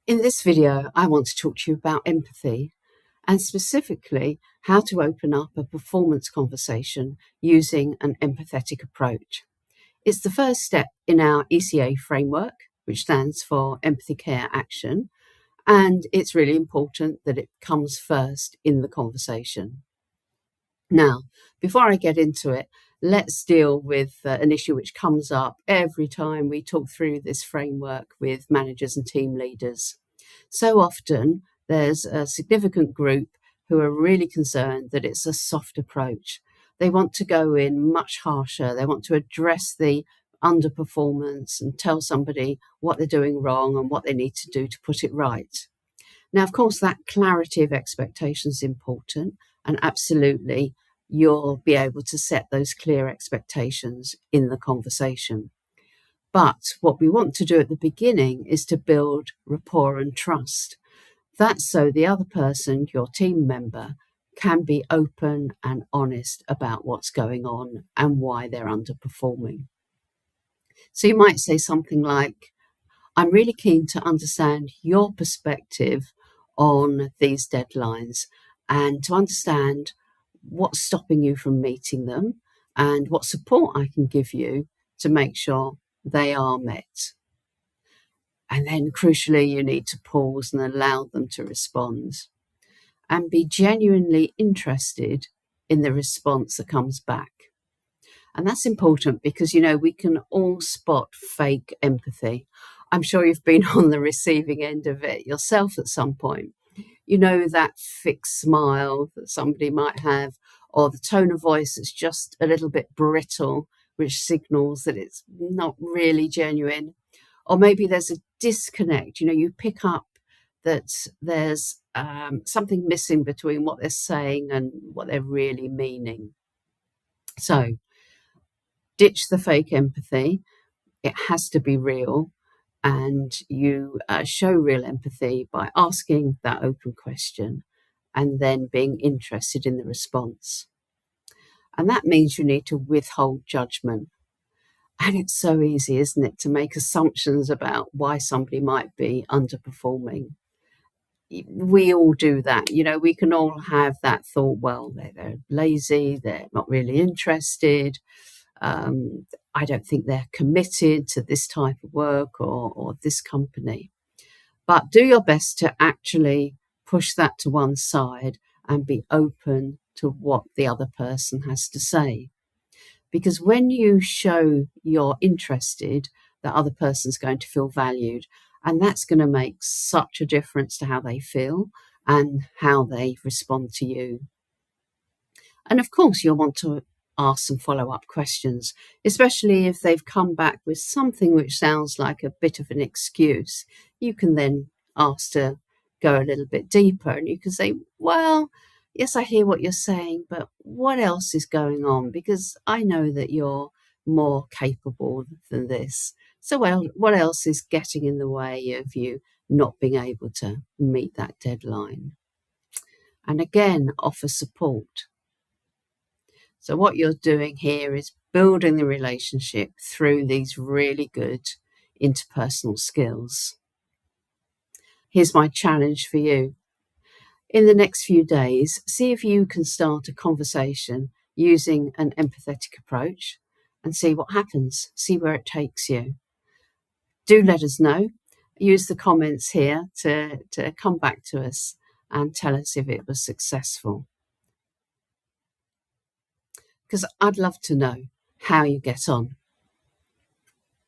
In this video, I want to talk to you about empathy and specifically how to open up a performance conversation using an empathetic approach. It's the first step in our ECA framework, which stands for Empathy, Care, Action, and it's really important that it comes first in the conversation. Now, before I get into it, let's deal with an issue which comes up every time we talk through this framework with managers and team leaders. So often there's a significant group who are really concerned that it's a soft approach. They want to go in much harsher. They want to address the underperformance and tell somebody what they're doing wrong and what they need to do to put it right. Now, of course, that clarity of expectation is important, and absolutely you'll be able to set those clear expectations in the conversation. But what we want to do at the beginning is to build rapport and trust. That's so the other person, your team member, can be open and honest about what's going on and why they're underperforming. So you might say something like, I'm really keen to understand your perspective on these deadlines and to understand what's stopping you from meeting them and what support I can give you to make sure they are met. And then crucially, you need to pause and allow them to respond and be genuinely interested in the response that comes back. And that's important because, we can all spot fake empathy. I'm sure you've been on the receiving end of it yourself at some point. That fixed smile that somebody might have, or the tone of voice that's just a little bit brittle, which signals that it's not really genuine. Or maybe there's a disconnect. You pick up that there's something missing between what they're saying and what they're really meaning. So ditch the fake empathy. It has to be real. And you show real empathy by asking that open question and then being interested in the response. And that means you need to withhold judgment. And it's so easy, isn't it, to make assumptions about why somebody might be underperforming. We all do that. We can all have that thought, well, they're lazy, they're not really interested. I don't think they're committed to this type of work or this company. But do your best to actually push that to one side and be open to what the other person has to say. Because when you show you're interested, the other person's going to feel valued. And that's going to make such a difference to how they feel and how they respond to you. And of course, you'll want to ask some follow-up questions, especially if they've come back with something which sounds like a bit of an excuse. You can then ask to go a little bit deeper and you can say, well, yes, I hear what you're saying, but what else is going on? Because I know that you're more capable than this. So what else is getting in the way of you not being able to meet that deadline? And again, offer support. So what you're doing here is building the relationship through these really good interpersonal skills. Here's my challenge for you. In the next few days, see if you can start a conversation using an empathetic approach and see what happens, see where it takes you. Do let us know. Use the comments here to come back to us and tell us if it was successful. Because I'd love to know how you get on